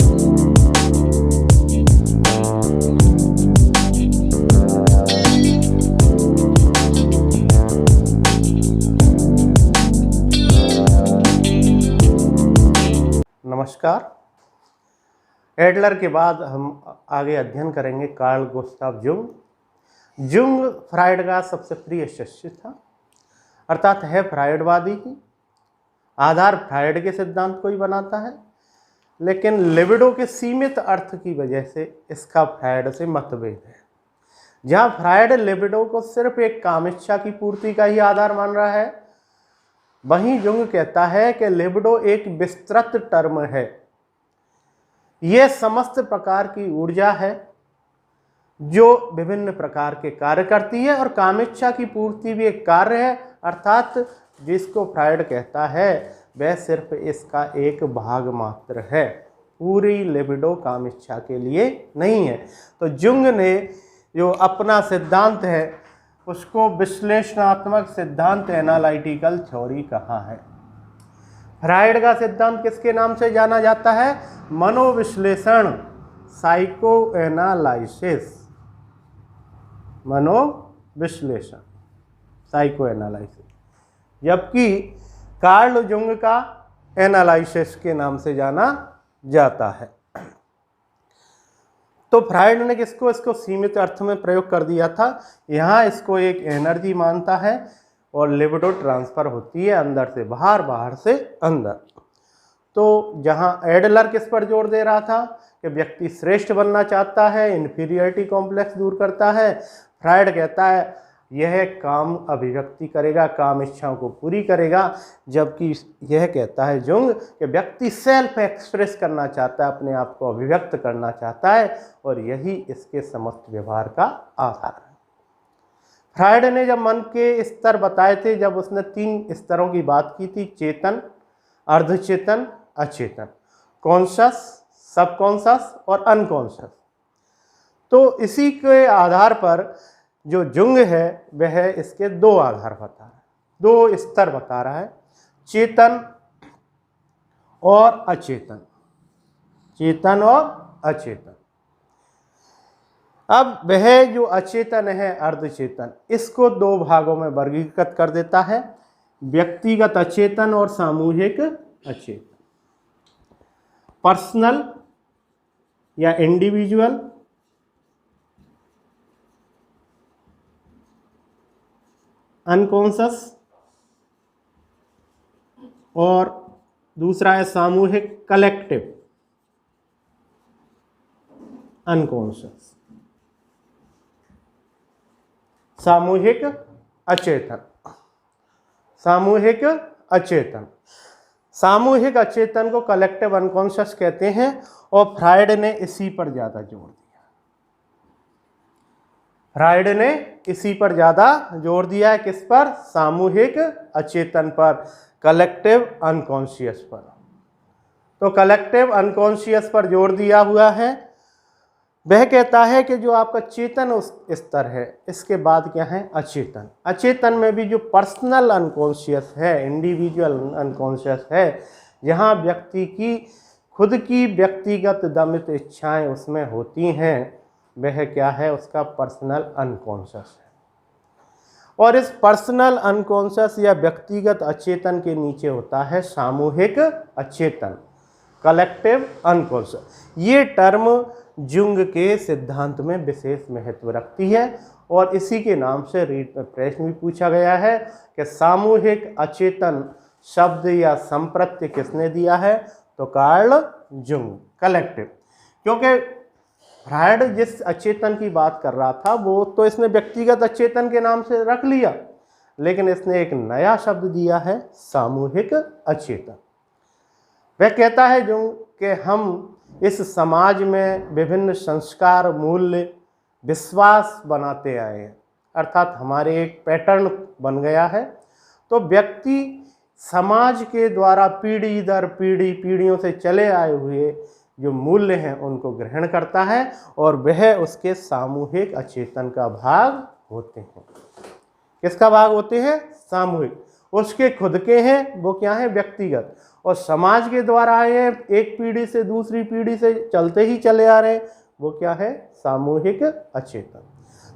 नमस्कार। एडलर के बाद हम आगे अध्ययन करेंगे Carl Gustav Jung. Jung Freud का सबसे प्रिय शिष्य था, अर्थात है फ्रायडवादी ही। आधार फ्रायड के सिद्धांत को ही बनाता है, लेकिन लिबिडो के सीमित अर्थ की वजह से इसका फ्रायड से मतभेद है। जहाँ फ्रायड लिबिडो को सिर्फ एक कामिच्छा की पूर्ति का ही आधार मान रहा है, वहीं जुंग कहता है कि लिबिडो एक विस्तृत टर्म है। यह समस्त प्रकार की ऊर्जा है जो विभिन्न प्रकार के कार्य करती है, और कामेच्छा की पूर्ति भी एक कार्य है, अर्थात जिसको फ्रायड कहता है वह सिर्फ इसका एक भाग मात्र है। पूरी लिबिडो कामेच्छा के लिए नहीं है। तो जुंग ने जो अपना सिद्धांत है उसको विश्लेषणात्मक सिद्धांत, एनालिटिकल थ्योरी कहा है। फ्रायड का सिद्धांत किसके नाम से जाना जाता है? मनोविश्लेषण, साइको एनालिसिस। मनोविश्लेषण, साइको एनालिसिस, जबकि कार्ल जुंग का एनालिसिस के नाम से जाना जाता है। तो फ्रायड ने इसको सीमित अर्थ में प्रयोग कर दिया था। यहाँ इसको एक एनर्जी मानता है और लिबिडो ट्रांसफर होती है अंदर से बाहर, बाहर से अंदर। तो जहाँ एडलर किस पर जोर दे रहा था कि व्यक्ति श्रेष्ठ बनना चाहता है, इन्फीरियरिटी कॉम्प्लेक्स दूर करता है, फ्रायड कहता है यह काम अभिव्यक्ति करेगा, काम इच्छाओं को पूरी करेगा। जबकि यह कहता है जुंग कि व्यक्ति सेल्फ एक्सप्रेस करना चाहता है, अपने आप को अभिव्यक्त करना चाहता है, और यही इसके समस्त व्यवहार का आधार है। फ्रायड ने जब मन के स्तर बताए थे, जब उसने 3 स्तरों की बात की थी, चेतन, अर्धचेतन, अचेतन, कॉन्शस, सबकॉन्शस और अनकॉन्शस, तो इसी के आधार पर जो जुंग है वह इसके 2 आधार बता रहा है, 2 स्तर बता रहा है, चेतन और अचेतन, चेतन और अचेतन। अब वह जो अचेतन है, अर्धचेतन, इसको 2 भागों में वर्गीकृत कर देता है, व्यक्तिगत अचेतन और सामूहिक अचेतन। पर्सनल या इंडिविजुअल, अनकॉन्शस, और दूसरा है सामूहिक, कलेक्टिव अनकॉन्शस। सामूहिक अचेतन, सामूहिक अचेतन, सामूहिक अचेतन को कलेक्टिव अनकॉन्शस कहते हैं, और फ्रायड ने इसी पर ज़्यादा जोर दिया। फ्रायड ने इसी पर ज़्यादा जोर दिया है। किस पर? सामूहिक अचेतन पर, कलेक्टिव अनकॉन्शियस पर। तो कलेक्टिव अनकॉन्शियस पर जोर दिया हुआ है। वह कहता है कि जो आपका चेतन उस स्तर है, इसके बाद क्या है? अचेतन। अचेतन में भी जो पर्सनल अनकॉन्शियस है, इंडिविजुअल अनकॉन्शियस है, जहाँ व्यक्ति की खुद की व्यक्तिगत दमित इच्छाएं उसमें होती हैं, वह क्या है? उसका पर्सनल अनकॉन्शियस है। और इस पर्सनल अनकॉन्शियस या व्यक्तिगत अचेतन के नीचे होता है सामूहिक अचेतन, कलेक्टिव अनकॉन्शियस। ये टर्म जुंग के सिद्धांत में विशेष महत्व रखती है, और इसी के नाम से रीट में प्रश्न भी पूछा गया है कि सामूहिक अचेतन शब्द या संप्रत्य किसने दिया है? तो कार्ल जुंग। कलेक्टिव, क्योंकि फ्रायड जिस अचेतन की बात कर रहा था वो तो इसने व्यक्तिगत अचेतन के नाम से रख लिया, लेकिन इसने एक नया शब्द दिया है, सामूहिक अचेतन। वह कहता है जुंग कि हम इस समाज में विभिन्न संस्कार, मूल्य, विश्वास बनाते आए हैं, अर्थात हमारे एक पैटर्न बन गया है। तो व्यक्ति समाज के द्वारा पीढ़ी दर पीढ़ी, पीढ़ियों से चले आए हुए जो मूल्य हैं उनको ग्रहण करता है, और वह उसके सामूहिक अचेतन का भाग होते हैं। किसका भाग होते हैं? सामूहिक। उसके खुद के हैं, वो क्या है? व्यक्तिगत। और समाज के द्वारा आए हैं, एक पीढ़ी से दूसरी पीढ़ी से चलते ही चले आ रहे हैं, वो क्या है? सामूहिक अचेतन।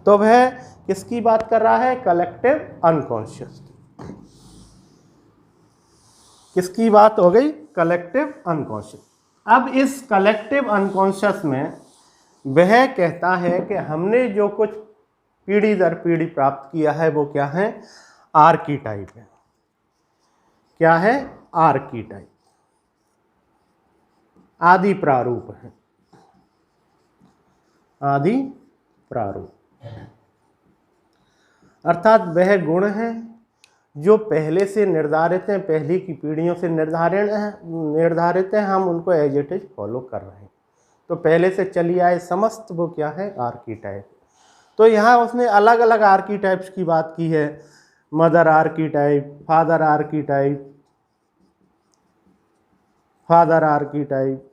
तो वह किसकी बात कर रहा है? Collective unconscious. किसकी बात हो गई? Collective unconscious. अब इस कलेक्टिव अनकॉन्शियस में वह कहता है कि हमने जो कुछ पीढ़ी दर पीढ़ी प्राप्त किया है वो क्या है? आर्कीटाइप है। क्या है? आर्कीटाइप, आदि प्रारूप है। आदि प्रारूप अर्थात वह गुण हैं जो पहले से निर्धारित हैं, पहले की पीढ़ियों से निर्धारित हैं, हम उनको एज इट इज फॉलो कर रहे हैं। तो पहले से चली आए समस्त वो क्या है? आर्कीटाइप। तो यहाँ उसने अलग अलग आर्कीटाइप्स की बात की है। Mother archetype, father archetype, father archetype,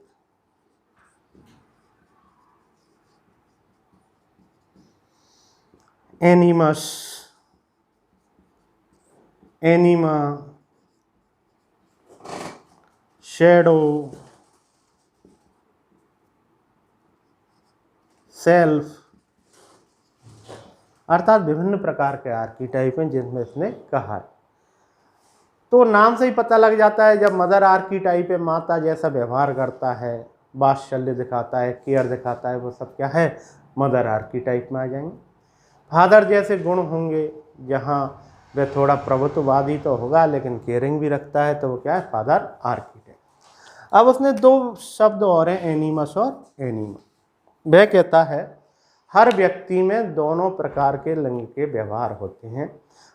animus, anima, shadow, self, अर्थात विभिन्न प्रकार के आर्कीटाइप हैं जिनमें इसने कहा है। तो नाम से ही पता लग जाता है, जब मदर आर्कीटाइप है, माता जैसा व्यवहार करता है, वात्सल्य दिखाता है, केयर दिखाता है, वो सब क्या है? मदर आर्कीटाइप में आ जाएंगे। फादर जैसे गुण होंगे, जहाँ वह थोड़ा प्रभुत्ववादी तो होगा लेकिन केयरिंग भी रखता है, तो वो क्या है? फादर आर्कीटाइप। अब उसने दो शब्द और हैं, एनिमस और एनिमा। वह कहता है हर व्यक्ति में दोनों प्रकार के लिंग के व्यवहार होते हैं,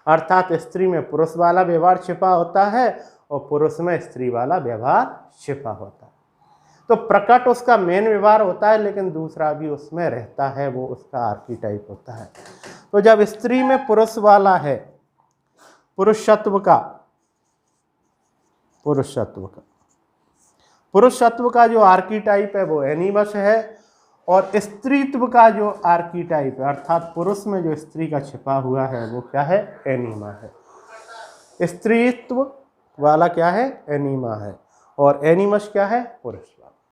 अर्थात स्त्री में पुरुष वाला व्यवहार छिपा होता है और पुरुष में स्त्री वाला व्यवहार छिपा होता है। तो प्रकट उसका मेन व्यवहार होता है, लेकिन दूसरा भी उसमें रहता है, वो उसका आर्कीटाइप होता है। तो जब स्त्री में पुरुष वाला है, पुरुषत्व का जो आर्कीटाइप है वो एनिमस है, और स्त्रीत्व का जो आर्कीटाइप है, अर्थात पुरुष में जो स्त्री का छिपा हुआ है, वो क्या है? एनिमा है। स्त्रीत्व वाला क्या है? एनिमा है, और एनिमस क्या है? पुरुष वाला।